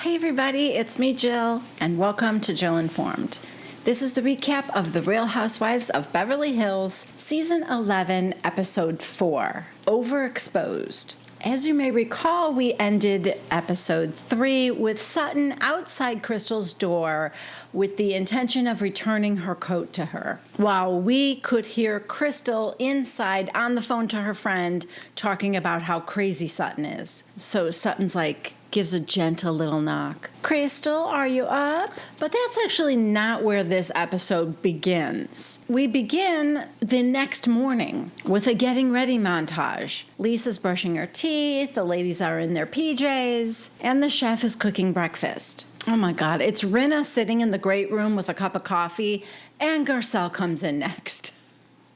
Hey everybody, it's me Jill, and welcome to Jill Informed. This is the recap of The Real Housewives of Beverly Hills, Season 11, Episode 4, Overexposed. As you may recall, we ended Episode 3 with Sutton outside Crystal's door with the intention of returning her coat to her, while we could hear Crystal inside on the phone to her friend talking about how crazy Sutton is. So Sutton's gives a gentle little knock. Crystal, are you up? But that's actually not where this episode begins. We begin the next morning with a getting ready montage. Lisa's brushing her teeth, the ladies are in their PJs, and the chef is cooking breakfast. Oh my God, it's Rinna sitting in the great room with a cup of coffee, and Garcelle comes in next.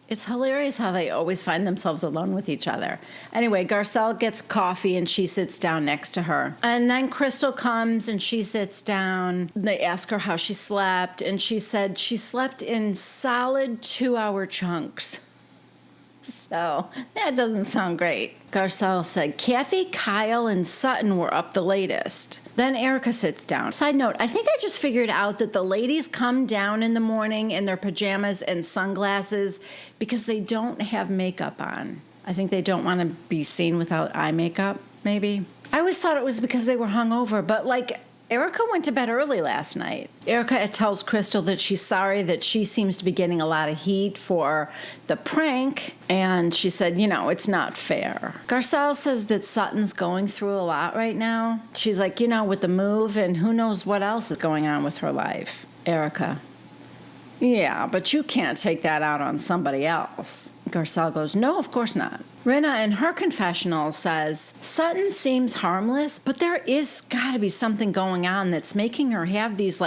It's hilarious how they always find themselves alone with each other. Anyway, Garcelle gets coffee and she sits down next to her. And then Crystal comes and she sits down. They ask her how she slept, and she said she slept in solid 2-hour chunks. So that doesn't sound great. Garcelle said Kathy, Kyle, and Sutton were up the latest. Then Erika sits down. Side note, I think I just figured out that the ladies come down in the morning in their pajamas and sunglasses because they don't have makeup on. I think they don't want to be seen without eye makeup, maybe. I always thought it was because they were hungover, but Erika went to bed early last night. Erika tells Crystal that she's sorry that she seems to be getting a lot of heat for the prank, and she said, it's not fair. Garcelle says that Sutton's going through a lot right now. She's like, with the move, and who knows what else is going on with her life. Erika: yeah, but you can't take that out on somebody else. Garcelle goes, no, of course not. Rinna in her confessional says, Sutton seems harmless, but there is got to be something going on that's making her have these,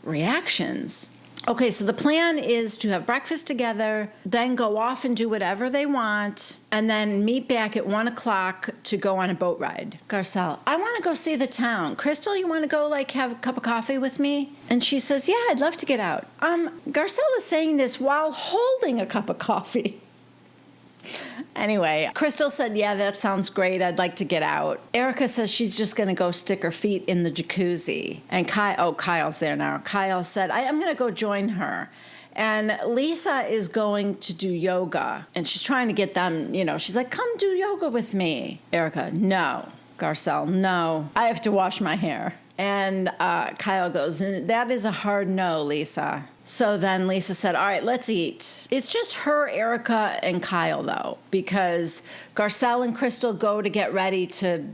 reactions. Okay, so the plan is to have breakfast together, then go off and do whatever they want, and then meet back at 1 o'clock to go on a boat ride. Garcelle: I want to go see the town. Crystal, you want to go, have a cup of coffee with me? And she says, yeah, I'd love to get out. Garcelle is saying this while holding a cup of coffee. Anyway, Crystal said, yeah, that sounds great. I'd like to get out. Erika says she's just going to go stick her feet in the jacuzzi. And Kyle's there now. Kyle said, I'm going to go join her. And Lisa is going to do yoga. And she's trying to get them, she's like, come do yoga with me. Erika: no. Garcelle: no, I have to wash my hair. And Kyle goes, that is a hard no, Lisa. So then Lisa said, all right, let's eat. It's just her, Erika, and Kyle, though, because Garcelle and Crystal go to get ready to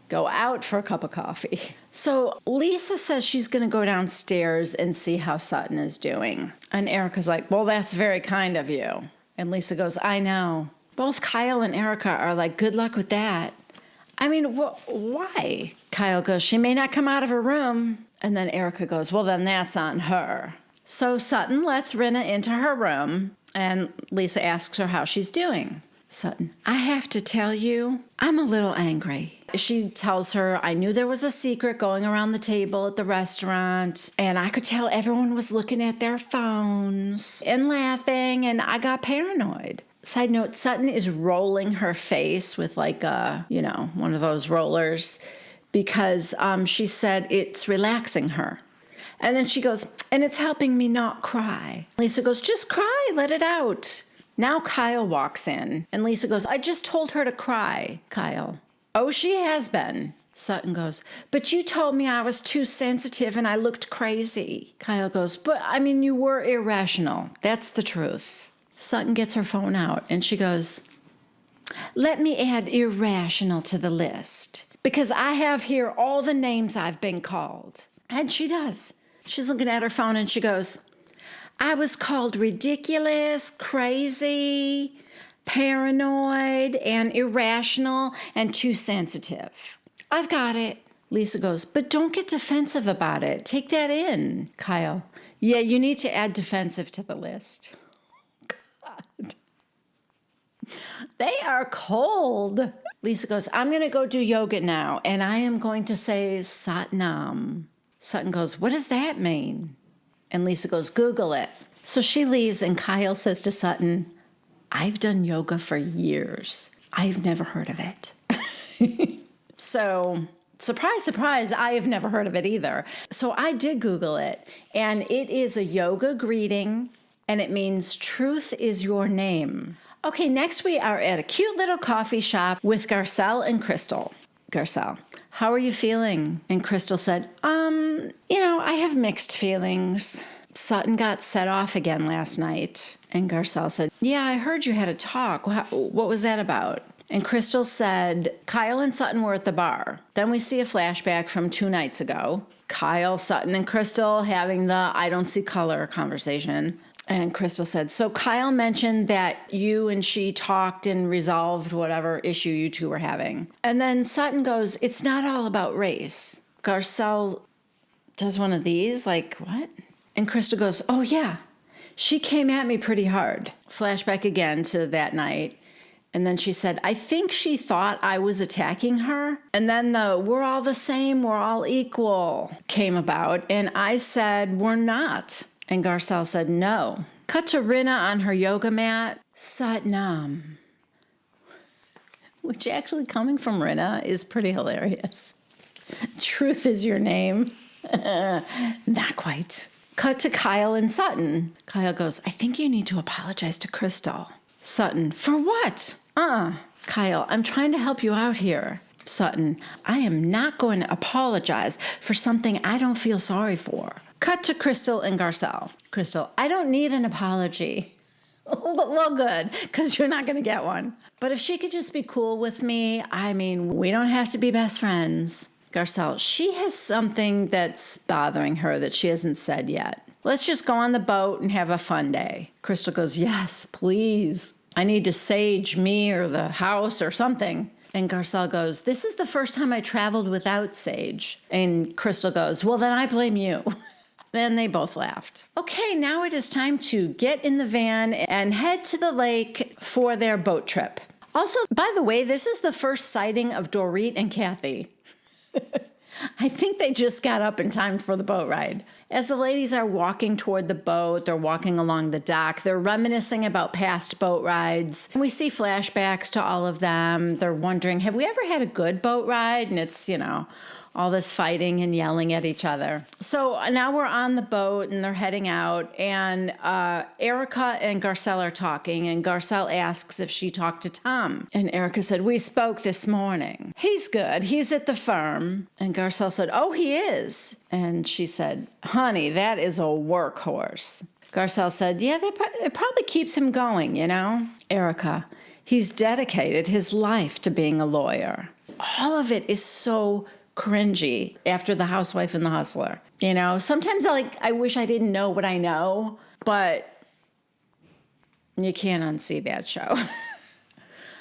go out for a cup of coffee. So Lisa says she's going to go downstairs and see how Sutton is doing. And Erika's like, well, that's very kind of you. And Lisa goes, I know. Both Kyle and Erika are like, good luck with that. I mean, why? Kyle goes, she may not come out of her room. And then Erika goes, well, then that's on her. So Sutton lets Rinna into her room, and Lisa asks her how she's doing. Sutton: I have to tell you, I'm a little angry. She tells her, I knew there was a secret going around the table at the restaurant, and I could tell everyone was looking at their phones and laughing, and I got paranoid. Side note, Sutton is rolling her face with one of those rollers because she said it's relaxing her. And then she goes, and it's helping me not cry. Lisa goes, just cry, let it out. Now Kyle walks in, and Lisa goes, I just told her to cry. Kyle: oh, she has been. Sutton goes, but you told me I was too sensitive and I looked crazy. Kyle goes, but you were irrational. That's the truth. Sutton gets her phone out, and she goes, let me add irrational to the list, because I have here all the names I've been called. And she does. She's looking at her phone, and she goes, I was called ridiculous, crazy, paranoid, and irrational, and too sensitive. I've got it. Lisa goes, but don't get defensive about it. Take that in. Kyle: yeah, you need to add defensive to the list. God. They are cold. Lisa goes, I'm going to go do yoga now, and I am going to say Satnam. Sutton goes, what does that mean? And Lisa goes, Google it. So she leaves, and Kyle says to Sutton, I've done yoga for years. I've never heard of it. So Surprise, surprise, I have never heard of it either. So I did Google it, and it is a yoga greeting, and it means truth is your name. Okay, next we are at a cute little coffee shop with Garcelle and Crystal. Garcelle, how are you feeling? And Crystal said, I have mixed feelings. Sutton got set off again last night. And Garcelle said, yeah, I heard you had a talk. What was that about? And Crystal said, Kyle and Sutton were at the bar. Then we see a flashback from 2 nights ago. Kyle, Sutton, and Crystal having the I don't see color conversation. And Crystal said, so Kyle mentioned that you and she talked and resolved whatever issue you two were having. And then Sutton goes, it's not all about race. Garcelle does one of these, like, what? And Crystal goes, oh yeah, she came at me pretty hard. Flashback again to that night. And then she said, I think she thought I was attacking her. And then the we're all the same, we're all equal came about. And I said, we're not. And Garcelle said, no. Cut to Rinna on her yoga mat. Satnam. Which actually coming from Rinna is pretty hilarious. Truth is your name. Not quite. Cut to Kyle and Sutton. Kyle goes, I think you need to apologize to Crystal. Sutton, for what? Kyle, I'm trying to help you out here. Sutton, I am not going to apologize for something I don't feel sorry for. Cut to Crystal and Garcelle. Crystal, I don't need an apology. Well, good, because you're not going to get one. But if she could just be cool with me, we don't have to be best friends. Garcelle, she has something that's bothering her that she hasn't said yet. Let's just go on the boat and have a fun day. Crystal goes, yes, please. I need to sage me or the house or something. And Garcelle goes, this is the first time I traveled without sage. And Crystal goes, well, then I blame you. And they both laughed. Okay, now it is time to get in the van and head to the lake for their boat trip. Also, by the way, this is the first sighting of Dorit and Kathy. I think they just got up in time for the boat ride. As the ladies are walking toward the boat, they're walking along the dock, they're reminiscing about past boat rides. We see flashbacks to all of them. They're wondering, have we ever had a good boat ride? And it's, all this fighting and yelling at each other. So now we're on the boat and they're heading out, and Erika and Garcelle are talking, and Garcelle asks if she talked to Tom. And Erika said, we spoke this morning. He's good. He's at the firm. And Garcelle said, oh, he is. And she said, honey, that is a workhorse. Garcelle said, yeah, it probably keeps him going, Erika, he's dedicated his life to being a lawyer. All of it is so cringy after The Housewife and the Hustler. Sometimes I wish I didn't know what I know, but you can't unsee that show.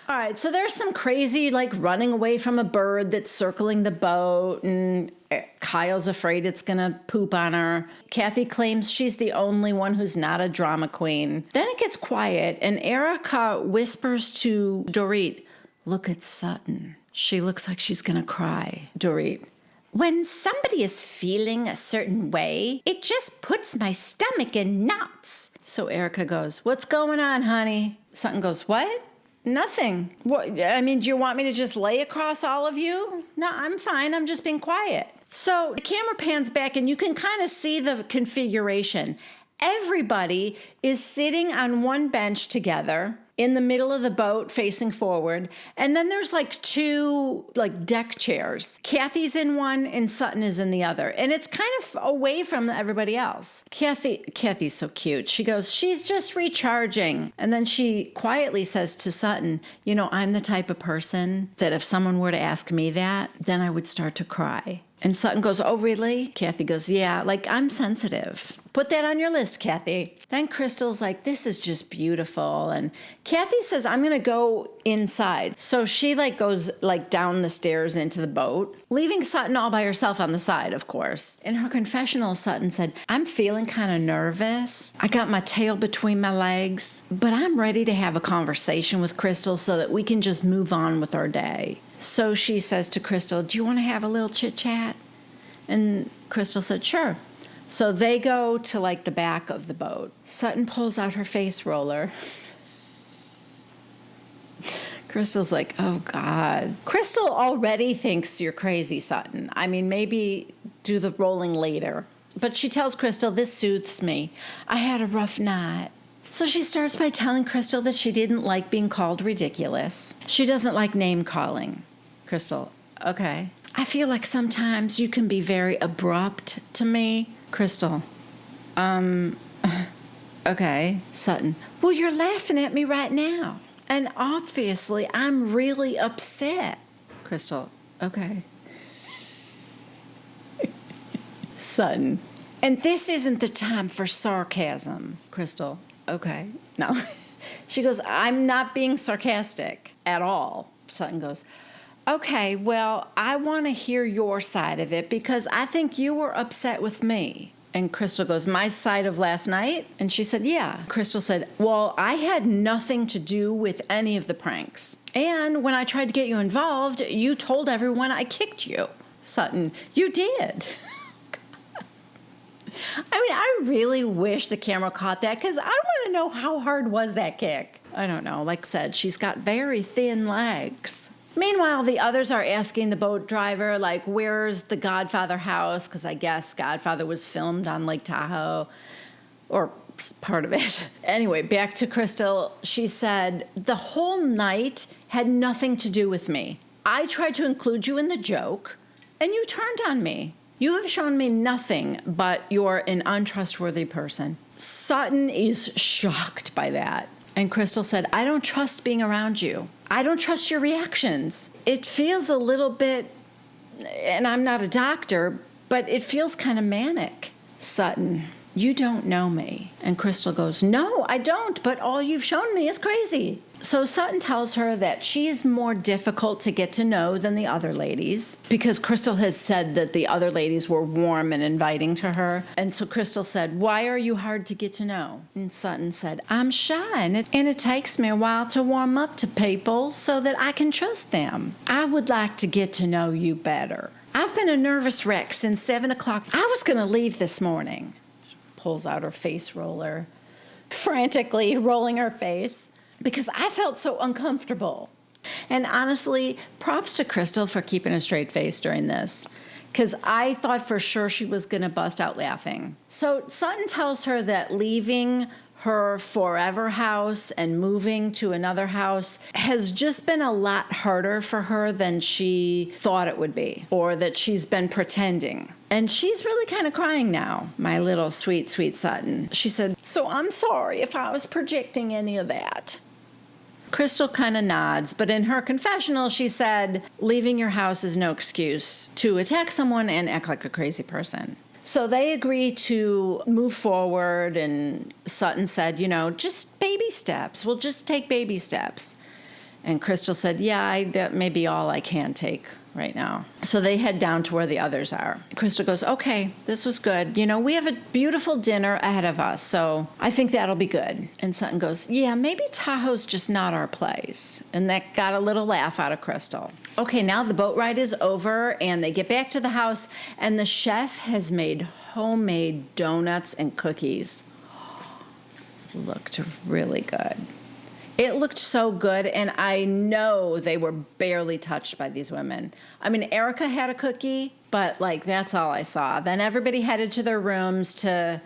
All right, so there's some crazy running away from a bird that's circling the boat, and Kyle's afraid it's gonna poop on her. Kathy claims she's the only one who's not a drama queen. Then it gets quiet, and Erika whispers to Dorit, look at Sutton. She looks like she's going to cry. Dorit, when somebody is feeling a certain way, it just puts my stomach in knots. So Erika goes, what's going on, honey? Sutton goes, what? Nothing. What? Do you want me to just lay across all of you? No, I'm fine. I'm just being quiet. So the camera pans back and you can kind of see the configuration. Everybody is sitting on one bench together in the middle of the boat facing forward. And then there's 2 deck chairs. Kathy's in one and Sutton is in the other. And it's kind of away from everybody else. Kathy's so cute. She goes, she's just recharging. And then she quietly says to Sutton, I'm the type of person that if someone were to ask me that, then I would start to cry. And Sutton goes, oh, really? Kathy goes, yeah, I'm sensitive. Put that on your list, Kathy. Then Crystal's like, this is just beautiful. And Kathy says, I'm going to go inside. So she goes down the stairs into the boat, leaving Sutton all by herself on the side, of course. In her confessional, Sutton said, I'm feeling kind of nervous. I got my tail between my legs, but I'm ready to have a conversation with Crystal so that we can just move on with our day. So she says to Crystal, do you want to have a little chit chat? And Crystal said, sure. So they go to the back of the boat. Sutton pulls out her face roller. Crystal's like, oh, God. Crystal already thinks you're crazy, Sutton. I mean, maybe do the rolling later. But she tells Crystal, this soothes me. I had a rough night. So she starts by telling Crystal that she didn't like being called ridiculous. She doesn't like name calling. Crystal, okay. I feel like sometimes you can be very abrupt to me. Crystal, okay. Sutton, well, you're laughing at me right now. And obviously, I'm really upset. Crystal, okay. Sutton, and this isn't the time for sarcasm. Crystal, okay. No. She goes, I'm not being sarcastic at all. Sutton goes, okay, well, I want to hear your side of it because I think you were upset with me. And Crystal goes, my side of last night? And she said, yeah. Crystal said, well, I had nothing to do with any of the pranks. And when I tried to get you involved, you told everyone I kicked you. Sutton, you did. I mean, I really wish the camera caught that because I want to know how hard was that kick. I don't know. Like I said, she's got very thin legs. Meanwhile, the others are asking the boat driver, like, where's the Godfather house? Because I guess Godfather was filmed on Lake Tahoe, or part of it. Anyway, back to Crystal. She said, the whole night had nothing to do with me. I tried to include you in the joke, and you turned on me. You have shown me nothing but you're an untrustworthy person. Sutton is shocked by that. And Crystal said, I don't trust being around you. I don't trust your reactions. It feels a little bit, and I'm not a doctor, but it feels kind of manic. Sutton, you don't know me. And Crystal goes, no, I don't, but all you've shown me is crazy. So Sutton tells her that she's more difficult to get to know than the other ladies because Crystal has said that the other ladies were warm and inviting to her. And so Crystal said, why are you hard to get to know? And Sutton said, I'm shy and it takes me a while to warm up to people so that I can trust them. I would like to get to know you better. I've been a nervous wreck since 7 o'clock. I was going to leave this morning. She pulls out her face roller, frantically rolling her face. Because I felt so uncomfortable. And honestly, props to Crystal for keeping a straight face during this. Because I thought for sure she was going to bust out laughing. So Sutton tells her that leaving her forever house and moving to another house has just been a lot harder for her than she thought it would be. Or that she's been pretending. And she's really kind of crying now, my little sweet, sweet Sutton. She said, so I'm sorry if I was projecting any of that. Crystal kind of nods, but in her confessional, she said, leaving your house is no excuse to attack someone and act like a crazy person. So they agree to move forward, and Sutton said, just baby steps. We'll just take baby steps. And Crystal said, yeah, that may be all I can take right now. So they head down to where the others are. Crystal goes, okay, this was good. We have a beautiful dinner ahead of us, so I think that'll be good. And Sutton goes, yeah, maybe Tahoe's just not our place. And that got a little laugh out of Crystal. Okay, now the boat ride is over, and they get back to the house, and the chef has made homemade donuts and cookies. Looked really good. It looked so good, and I know they were barely touched by these women. I mean, Erika had a cookie, but, that's all I saw. Then everybody headed to their rooms to,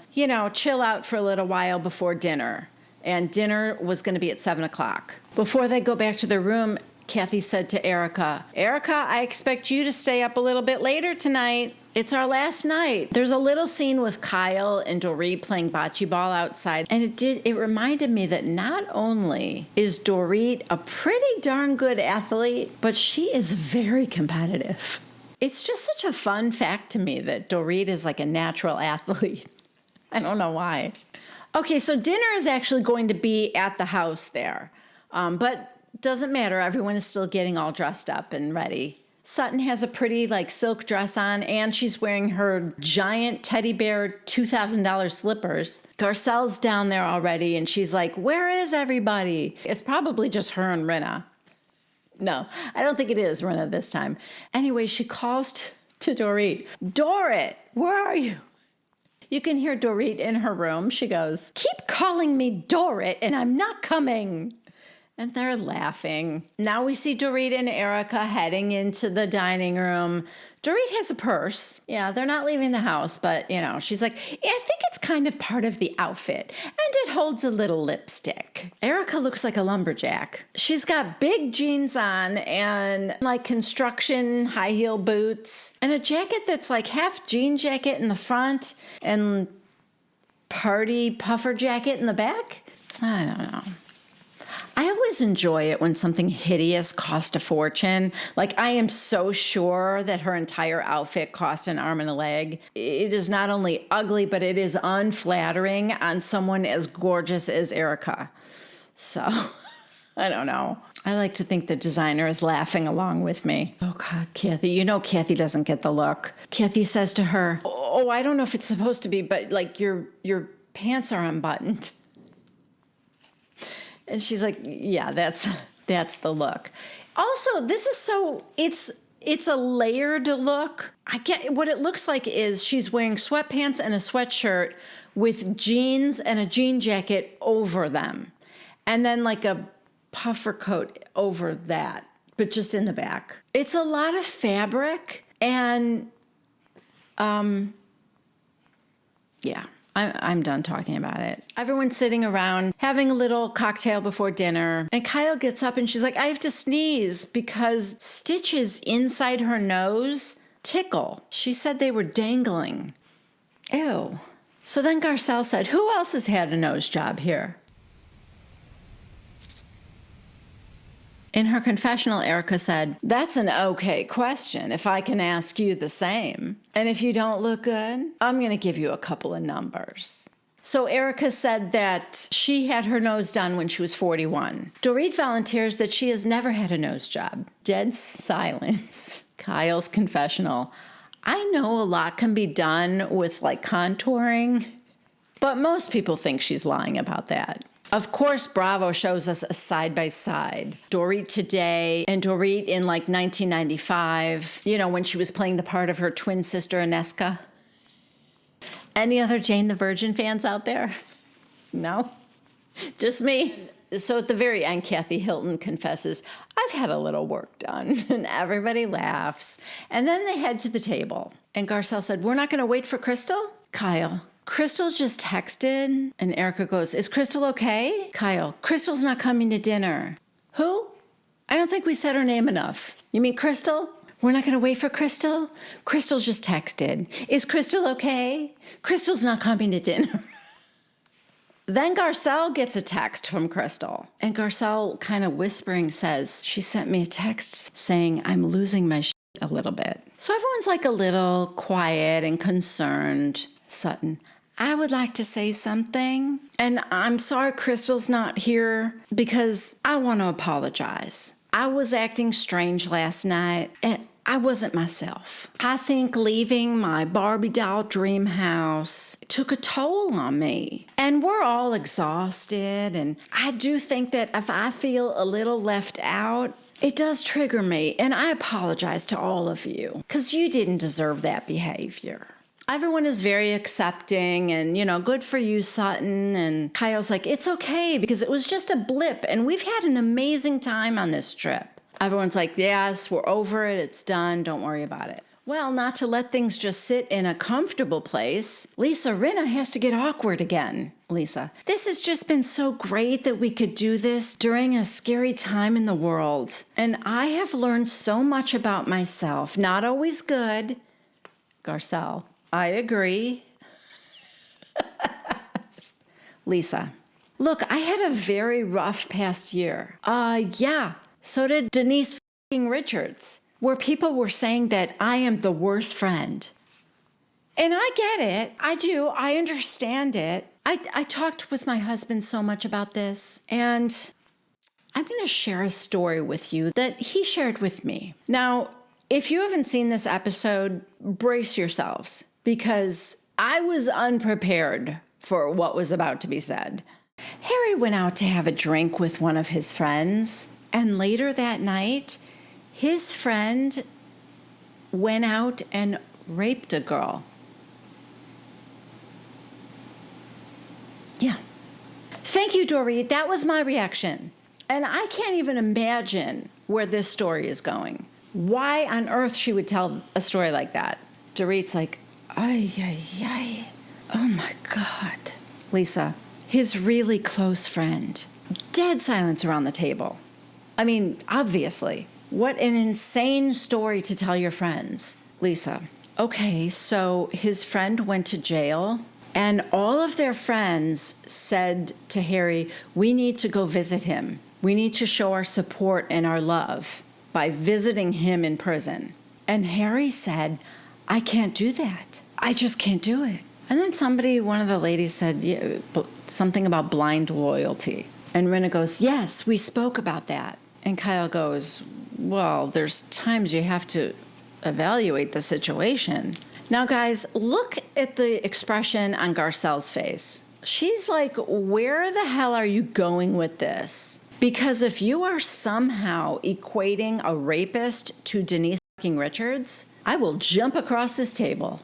chill out for a little while before dinner. And dinner was going to be at 7 o'clock. Before they go back to their room, Kathy said to Erika, I expect you to stay up a little bit later tonight. It's our last night. There's a little scene with Kyle and Dorit playing bocce ball outside, and it reminded me that not only is Dorit a pretty darn good athlete, but she is very competitive. It's just such a fun fact to me that Dorit is like a natural athlete. I don't know why. Okay, so dinner is actually going to be at the house there, but doesn't matter. Everyone is still getting all dressed up and ready. Sutton has a pretty silk dress on, and she's wearing her giant teddy bear $2,000 slippers. Garcelle's down there already, and she's like, where is everybody? It's probably just her and Rinna. No, I don't think it is Rinna this time. Anyway, she calls to Dorit. Dorit, where are you? You can hear Dorit in her room. She goes, keep calling me Dorit, and I'm not coming. And they're laughing. Now we see Dorit and Erika heading into the dining room. Dorit has a purse. Yeah, they're not leaving the house, but, she's like, yeah, I think it's kind of part of the outfit. And it holds a little lipstick. Erika looks like a lumberjack. She's got big jeans on and like construction high heel boots and a jacket that's like half jean jacket in the front and party puffer jacket in the back. I don't know. I always enjoy it when something hideous cost a fortune. Like, I am so sure that her entire outfit cost an arm and a leg. It is not only ugly, but it is unflattering on someone as gorgeous as Erika. So, I don't know. I like to think the designer is laughing along with me. Oh, God, Kathy. Kathy doesn't get the look. Kathy says to her, oh, I don't know if it's supposed to be, but, like, your pants are unbuttoned. And she's like, yeah, that's the look. Also, this is it's a layered look. I get what it looks like is she's wearing sweatpants and a sweatshirt with jeans and a jean jacket over them. And then like a puffer coat over that, but just in the back. It's a lot of fabric and, yeah. I'm done talking about it. Everyone's sitting around having a little cocktail before dinner. And Kyle gets up and she's like, I have to sneeze because stitches inside her nose tickle. She said they were dangling. Ew. So then Garcelle said, who else has had a nose job here? In her confessional, Erika said, that's an okay question if I can ask you the same. And if you don't look good, I'm going to give you a couple of numbers. So Erika said that she had her nose done when she was 41. Dorit volunteers that she has never had a nose job. Dead silence. Kyle's confessional. I know a lot can be done with like contouring, but most people think she's lying about that. Of course, Bravo shows us a side-by-side. Dorit today and Dorit in like 1995, when she was playing the part of her twin sister, Inesca. Any other Jane the Virgin fans out there? No? Just me? So at the very end, Kathy Hilton confesses, I've had a little work done. And everybody laughs. And then they head to the table. And Garcelle said, we're not going to wait for Crystal? Kyle, Crystal just texted, and Erika goes, is Crystal okay? Kyle, Crystal's not coming to dinner. Who? I don't think we said her name enough. You mean Crystal? We're not going to wait for Crystal? Crystal just texted. Is Crystal okay? Crystal's not coming to dinner. Then Garcelle gets a text from Crystal. And Garcelle, kind of whispering, says, she sent me a text saying, I'm losing my shit a little bit. So everyone's like a little quiet and concerned. Sutton, I would like to say something, and I'm sorry Crystal's not here because I want to apologize. I was acting strange last night, and I wasn't myself. I think leaving my Barbie doll dream house took a toll on me, and we're all exhausted, and I do think that if I feel a little left out, it does trigger me, and I apologize to all of you because you didn't deserve that behavior. Everyone is very accepting and, good for you, Sutton. And Kyle's like, it's okay because it was just a blip and we've had an amazing time on this trip. Everyone's like, yes, we're over it. It's done. Don't worry about it. Well, not to let things just sit in a comfortable place, Lisa Rinna has to get awkward again. Lisa, this has just been so great that we could do this during a scary time in the world. And I have learned so much about myself. Not always good. Garcelle. I agree. Lisa, look, I had a very rough past year. Yeah, so did Denise Richards, where people were saying that I am the worst friend. And I get it. I do. I understand it. I talked with my husband so much about this, and I'm going to share a story with you that he shared with me. Now, if you haven't seen this episode, brace yourselves, because I was unprepared for what was about to be said. Harry went out to have a drink with one of his friends, and later that night, his friend went out and raped a girl. Yeah. Thank you, Dorit. That was my reaction. And I can't even imagine where this story is going. Why on earth she would tell a story like that? Dorit's like, ay, ay, ay. Oh my God. Lisa, his really close friend. Dead silence around the table. I mean, obviously. What an insane story to tell your friends. Lisa, okay, so his friend went to jail, and all of their friends said to Harry, we need to go visit him. We need to show our support and our love by visiting him in prison. And Harry said, I can't do that. I just can't do it. And then one of the ladies said something about blind loyalty. And Rinna goes, yes, we spoke about that. And Kyle goes, well, there's times you have to evaluate the situation. Now, guys, look at the expression on Garcelle's face. She's like, where the hell are you going with this? Because if you are somehow equating a rapist to Denise Richards, I will jump across this table.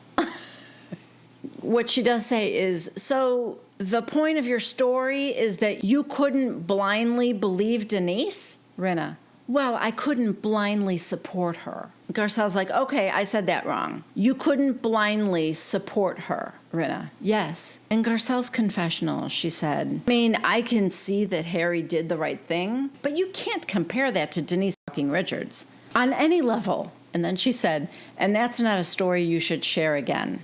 What she does say is, so the point of your story is that you couldn't blindly believe Denise? Rinna, well, I couldn't blindly support her. Garcelle's like, okay, I said that wrong. You couldn't blindly support her. Rinna, yes. In Garcelle's confessional, she said, I mean, I can see that Harry did the right thing, but you can't compare that to Denise Richards on any level. And then she said, and that's not a story you should share again,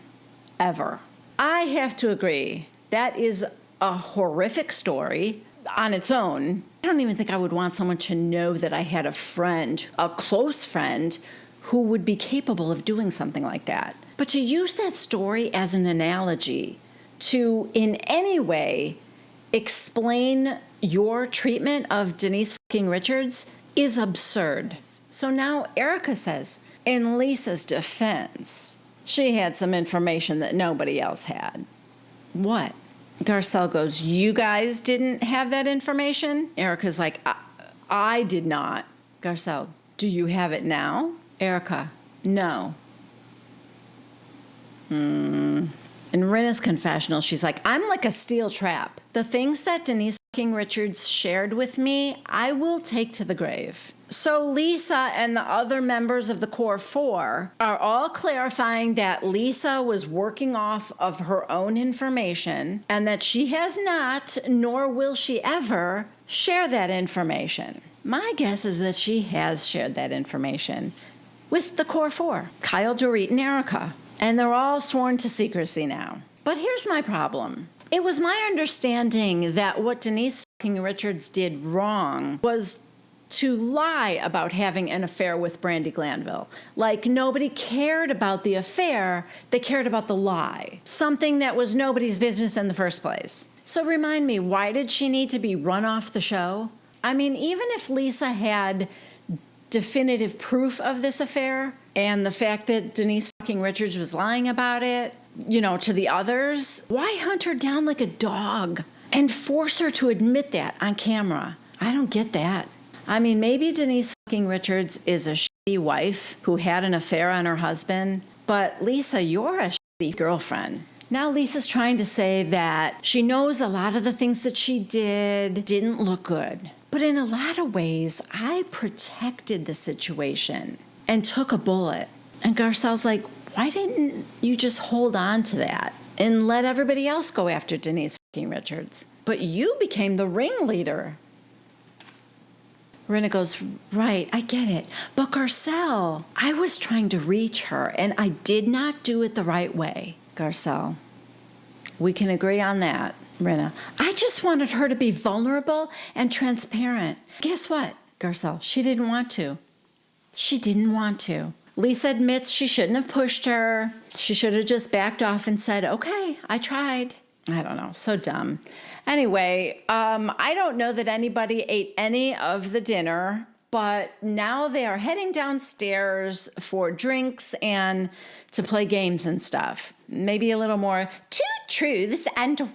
ever. I have to agree. That is a horrific story on its own. I don't even think I would want someone to know that I had a friend, a close friend, who would be capable of doing something like that. But to use that story as an analogy to, in any way, explain your treatment of Denise Richards is absurd. So now Erika says, in Lisa's defense, she had some information that nobody else had. What? Garcelle goes, you guys didn't have that information? Erika's like, I did not. Garcelle, do you have it now? Erika, no. In Rinna's confessional, she's like, I'm like a steel trap. The things that Denise Richards shared with me, I will take to the grave. So Lisa and the other members of the Core Four are all clarifying that Lisa was working off of her own information and that she has not, nor will she ever, share that information. My guess is that she has shared that information with the Core Four, Kyle, Dorit, and Erika. And they're all sworn to secrecy now. But here's my problem. It was my understanding that what Denise Richards did wrong was to lie about having an affair with Brandi Glanville. Like, nobody cared about the affair, they cared about the lie. Something that was nobody's business in the first place. So remind me, why did she need to be run off the show? I mean, even if Lisa had definitive proof of this affair and the fact that Denise Richards was lying about it, to the others, why hunt her down like a dog and force her to admit that on camera? I don't get that. I mean, maybe Denise Richards is a shitty wife who had an affair on her husband, but Lisa, you're a shitty girlfriend. Now Lisa's trying to say that she knows a lot of the things that she didn't look good. But in a lot of ways, I protected the situation and took a bullet. And Garcelle's like, why didn't you just hold on to that and let everybody else go after Denise Richards? But you became the ringleader. Rinna goes, right, I get it. But Garcelle, I was trying to reach her, and I did not do it the right way. Garcelle, we can agree on that. Rinna, I just wanted her to be vulnerable and transparent. Guess what, Garcelle? She didn't want to. She didn't want to. Lisa admits she shouldn't have pushed her. She should have just backed off and said, okay, I tried. I don't know, so dumb. Anyway, I don't know that anybody ate any of the dinner, but now they are heading downstairs for drinks and to play games and stuff. Maybe a little more 2 truths and 1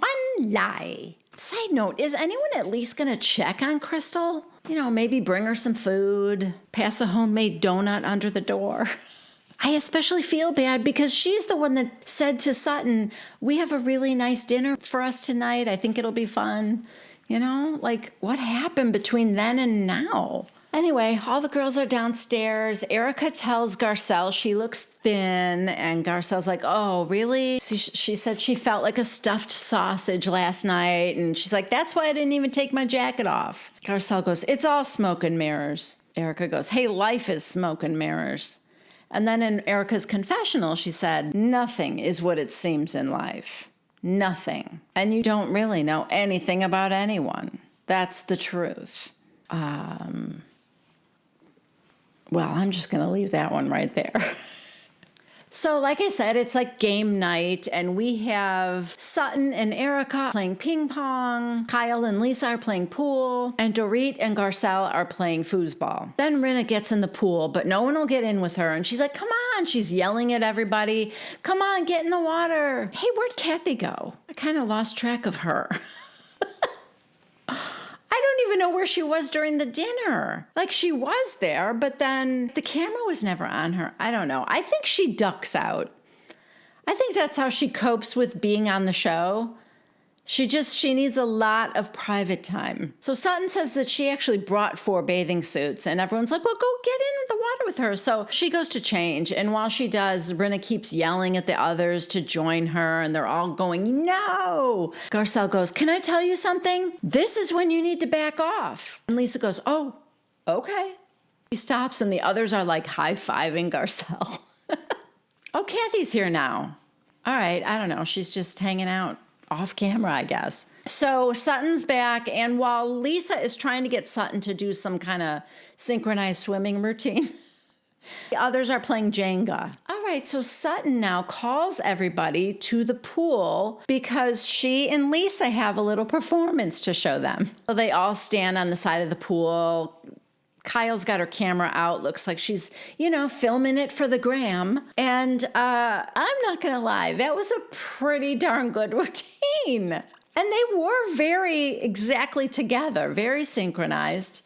lie. Side note, is anyone at least going to check on Crystal? Maybe bring her some food, pass a homemade donut under the door. I especially feel bad because she's the one that said to Sutton, we have a really nice dinner for us tonight. I think it'll be fun. You know, like what happened between then and now? Anyway, all the girls are downstairs. Erika tells Garcelle she looks thin, and Garcelle's like, oh, really? She said she felt like a stuffed sausage last night, and she's like, that's why I didn't even take my jacket off. Garcelle goes, it's all smoke and mirrors. Erika goes, hey, life is smoke and mirrors. And then in Erika's confessional, she said, nothing is what it seems in life. Nothing. And you don't really know anything about anyone. That's the truth. Well, I'm just going to leave that one right there. So like I said, it's like game night, and we have Sutton and Erika playing ping pong, Kyle and Lisa are playing pool, and Dorit and Garcelle are playing foosball. Then Rinna gets in the pool, but no one will get in with her, and she's like, come on, she's yelling at everybody, come on, get in the water. Hey, where'd Kathy go? I kind of lost track of her. I don't even know where she was during the dinner. Like, she was there, but then the camera was never on her. I don't know. I think she ducks out. I think that's how she copes with being on the show. She needs a lot of private time. So Sutton says that she actually brought 4 bathing suits, and everyone's like, well, go get in the water with her. So she goes to change, and while she does, Rinna keeps yelling at the others to join her, and they're all going, no! Garcelle goes, can I tell you something? This is when you need to back off. And Lisa goes, oh, okay. She stops, and the others are like high-fiving Garcelle. Oh, Kathy's here now. All right, I don't know. She's just hanging out off camera, I guess. So Sutton's back, and while Lisa is trying to get Sutton to do some kind of synchronized swimming routine, the others are playing Jenga. All right, so Sutton now calls everybody to the pool because she and Lisa have a little performance to show them. So they all stand on the side of the pool. Kyle's got her camera out. Looks like she's, filming it for the gram. And I'm not going to lie, that was a pretty darn good routine. And they were very exactly together, very synchronized.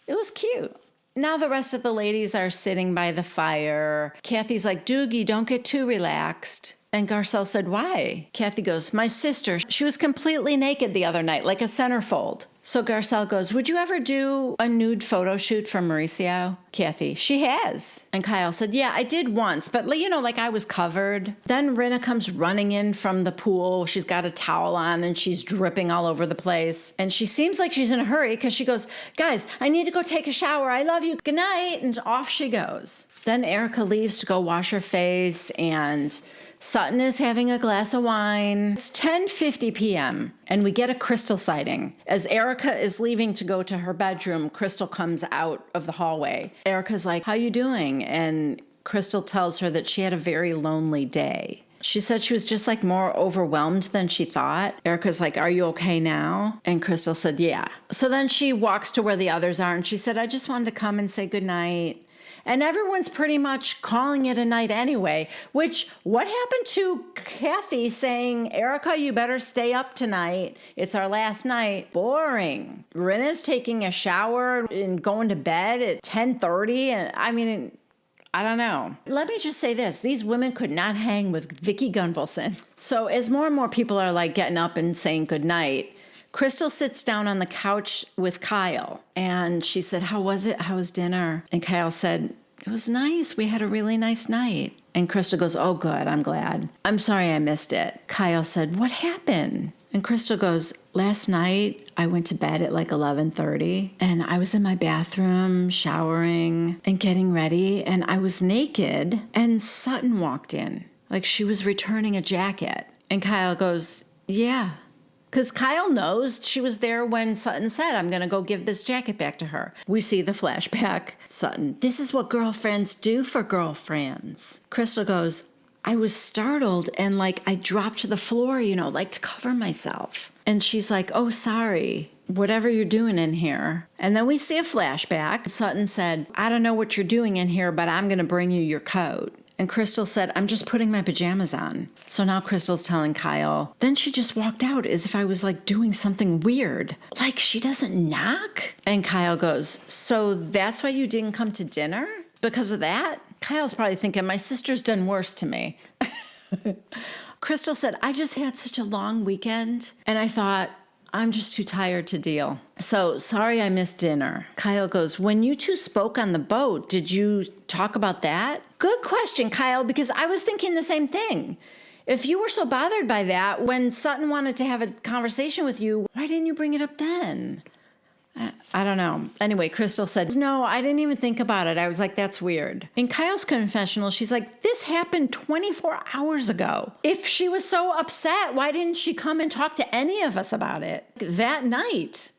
It was cute. Now the rest of the ladies are sitting by the fire. Kathy's like, Doogie, don't get too relaxed. And Garcelle said, why? Kathy goes, my sister, she was completely naked the other night, like a centerfold. So Garcelle goes, would you ever do a nude photo shoot for Mauricio? Kathy, she has. And Kyle said, yeah, I did once, but like I was covered. Then Rinna comes running in from the pool. She's got a towel on and she's dripping all over the place. And she seems like she's in a hurry because she goes, guys, I need to go take a shower. I love you. Good night. And off she goes. Then Erika leaves to go wash her face, and Sutton is having a glass of wine. It's 10:50 p.m. and we get a Crystal sighting. As Erika is leaving to go to her bedroom, Crystal comes out of the hallway. Erika's like, how you doing? And Crystal tells her that she had a very lonely day. She said she was just more overwhelmed than she thought. Erika's like, are you okay now? And Crystal said, yeah. So then she walks to where the others are, and she said, I just wanted to come and say goodnight. And everyone's pretty much calling it a night anyway, which, what happened to Kathy saying, Erika, you better stay up tonight. It's our last night. Boring. Rinna's taking a shower and going to bed at 10:30. And I don't know. Let me just say this. These women could not hang with Vicki Gunvalson. So as more and more people are getting up and saying goodnight, Crystal sits down on the couch with Kyle, and she said, how was it? How was dinner? And Kyle said, it was nice. We had a really nice night. And Crystal goes, oh, good. I'm glad. I'm sorry I missed it. Kyle said, what happened? And Crystal goes, last night I went to bed at 11:30, and I was in my bathroom showering and getting ready, and I was naked, and Sutton walked in. She was returning a jacket. And Kyle goes, yeah. Because Kyle knows she was there when Sutton said, I'm going to go give this jacket back to her. We see the flashback. Sutton, this is what girlfriends do for girlfriends. Crystal goes, I was startled and I dropped to the floor, to cover myself. And she's like, oh, sorry, whatever you're doing in here. And then we see a flashback. Sutton said, I don't know what you're doing in here, but I'm going to bring you your coat. And Crystal said, I'm just putting my pajamas on. So now Crystal's telling Kyle. Then she just walked out as if I was doing something weird. She doesn't knock? And Kyle goes, so that's why you didn't come to dinner? Because of that? Kyle's probably thinking, my sister's done worse to me. Crystal said, I just had such a long weekend. And I thought, I'm just too tired to deal. So, sorry I missed dinner. Kyle goes, when you two spoke on the boat, did you talk about that? Good question, Kyle, because I was thinking the same thing. If you were so bothered by that, when Sutton wanted to have a conversation with you, why didn't you bring it up then? I don't know. Anyway, Crystal said, no, I didn't even think about it. I was like, that's weird. In Kyle's confessional, she's like, this happened 24 hours ago. If she was so upset, why didn't she come and talk to any of us about it that night?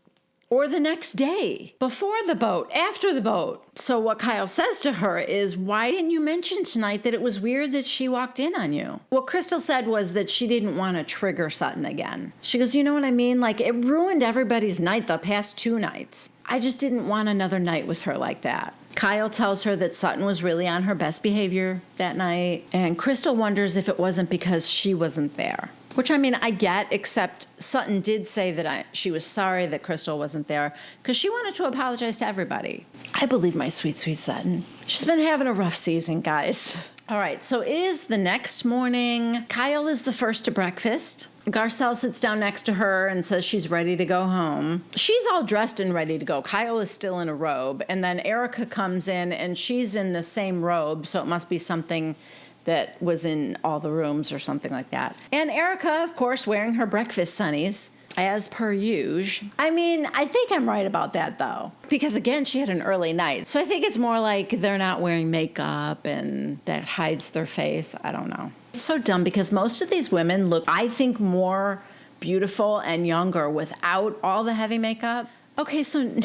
Or the next day, before the boat, after the boat. So what Kyle says to her is, why didn't you mention tonight that it was weird that she walked in on you? What Crystal said was that she didn't want to trigger Sutton again. She goes, you know what I mean? Like, it ruined everybody's night the past 2 nights. I just didn't want another night with her like that. Kyle tells her that Sutton was really on her best behavior that night. And Crystal wonders if it wasn't because she wasn't there. Which, I mean, I get, except Sutton did say that she was sorry that Crystal wasn't there because she wanted to apologize to everybody. I believe my sweet, sweet Sutton. She's been having a rough season, guys. All right, so it is the next morning. Kyle is the first to breakfast. Garcelle sits down next to her and says she's ready to go home. She's all dressed and ready to go. Kyle is still in a robe. And then Erika comes in, and she's in the same robe, so it must be something that was in all the rooms or something like that. And Erika, of course, wearing her breakfast sunnies, as per usual. I mean, I think I'm right about that, though. Because, again, she had an early night. So I think it's more like they're not wearing makeup and that hides their face. I don't know. It's so dumb because most of these women look, I think, more beautiful and younger without all the heavy makeup. Okay, so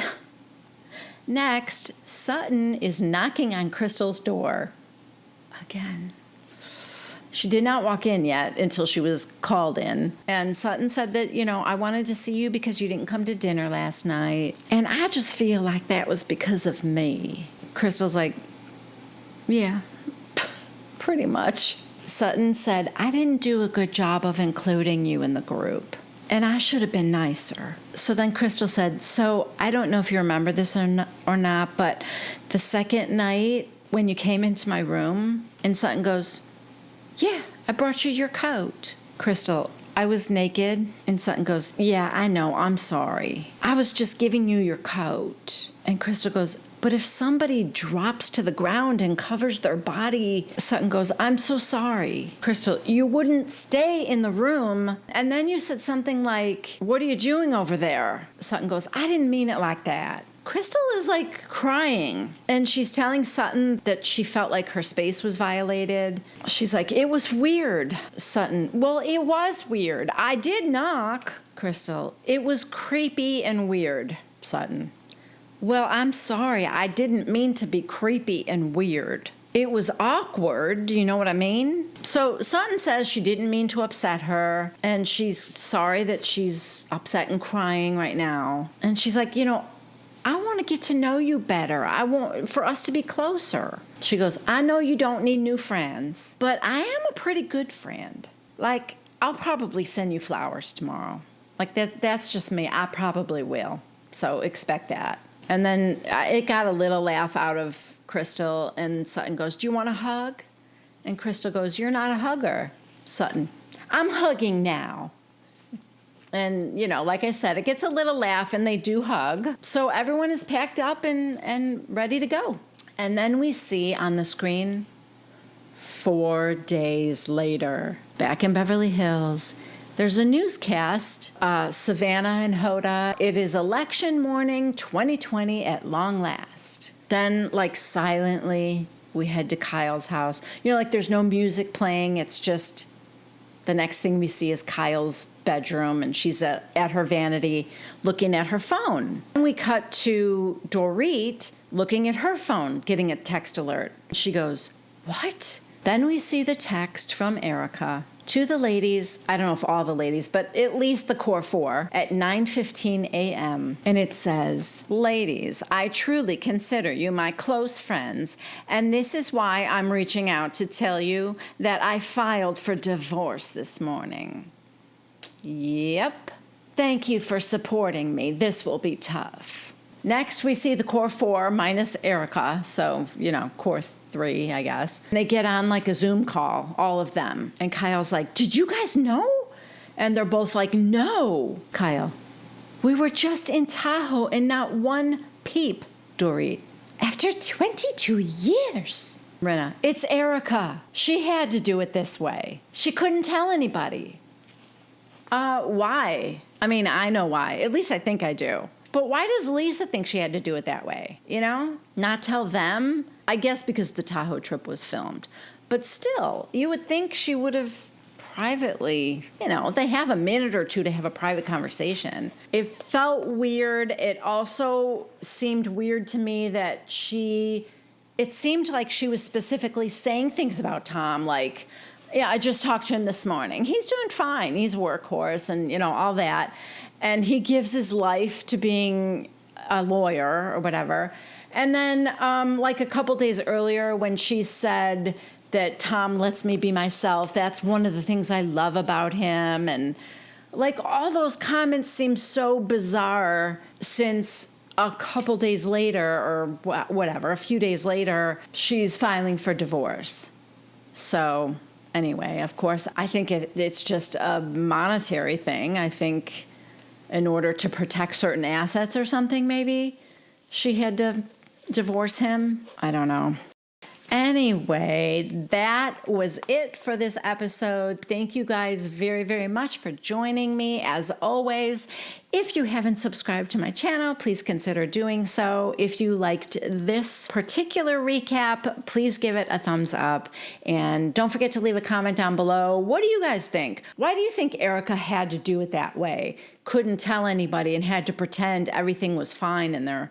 next, Sutton is knocking on Crystal's door again. She did not walk in yet until she was called in. And Sutton said that, I wanted to see you because you didn't come to dinner last night. And I just feel like that was because of me. Crystal's like, yeah, pretty much. Sutton said, I didn't do a good job of including you in the group. And I should have been nicer. So then Crystal said, so I don't know if you remember this or not, but the second night when you came into my room, and Sutton goes, yeah, I brought you your coat. Crystal, I was naked. And Sutton goes, yeah, I know, I'm sorry. I was just giving you your coat. And Crystal goes, but if somebody drops to the ground and covers their body, Sutton goes, I'm so sorry. Crystal, you wouldn't stay in the room. And then you said something like, what are you doing over there? Sutton goes, I didn't mean it like that. Crystal is like crying, and she's telling Sutton that she felt like her space was violated. She's like, it was weird. Sutton, well, it was weird. I did knock. Crystal, it was creepy and weird. Sutton, well, I'm sorry. I didn't mean to be creepy and weird. It was awkward. Do you know what I mean? So Sutton says she didn't mean to upset her, and she's sorry that she's upset and crying right now. And she's like, I want to get to know you better. I want for us to be closer. She goes, I know you don't need new friends, but I am a pretty good friend. Like, I'll probably send you flowers tomorrow. Like, that's just me. I probably will. So expect that. And then it got a little laugh out of Crystal, and Sutton goes, do you want a hug? And Crystal goes, you're not a hugger. Sutton, I'm hugging now. And, like I said, it gets a little laugh, and they do hug. So everyone is packed up and ready to go. And then we see on the screen 4 days later, back in Beverly Hills, there's a newscast, Savannah and Hoda. It is election morning 2020 at long last. Then, silently, we head to Kyle's house. There's no music playing. It's just the next thing we see is Kyle's bedroom, and she's at her vanity looking at her phone. And we cut to Dorit looking at her phone, getting a text alert. She goes, what? Then we see the text from Erika to the ladies, I don't know if all the ladies, but at least the core 4, at 9:15 a.m. And it says, ladies, I truly consider you my close friends, and this is why I'm reaching out to tell you that I filed for divorce this morning. Yep. Thank you for supporting me. This will be tough. Next, we see the core 4 minus Erika, so, core 3, I guess. And they get on a Zoom call, all of them. And Kyle's like, did you guys know? And they're both like, no. Kyle, We were just in Tahoe and not one peep, Dorit. After 22 years. Rinna, it's Erika. She had to do it this way. She couldn't tell anybody. Why? I mean, I know why. At least I think I do. But why does Lisa think she had to do it that way? You know? Not tell them? I guess because the Tahoe trip was filmed. But still, you would think she would have privately, you know, they have a minute or two to have a private conversation. It felt weird. It also seemed weird to me that it seemed like she was specifically saying things about Tom, like, yeah, I just talked to him this morning. He's doing fine. He's a workhorse and, you know, all that. And he gives his life to being a lawyer or whatever. And then, like a couple days earlier, when she said that Tom lets me be myself, that's one of the things I love about him. And, like, all those comments seem so bizarre since a couple days later, or whatever, a few days later, she's filing for divorce. So anyway, of course, I think it's just a monetary thing. I think in order to protect certain assets or something, maybe she had to divorce him. I don't know. Anyway, that was it for this episode. Thank you guys very, very much for joining me. As always, if you haven't subscribed to my channel, please consider doing so. If you liked this particular recap, please give it a thumbs up. And don't forget to leave a comment down below. What do you guys think? Why do you think Erika had to do it that way? Couldn't tell anybody and had to pretend everything was fine in their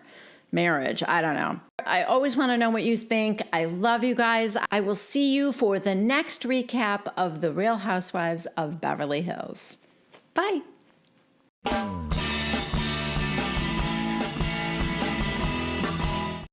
marriage? I don't know. I always want to know what you think. I love you guys. I will see you for the next recap of The Real Housewives of Beverly Hills. Bye.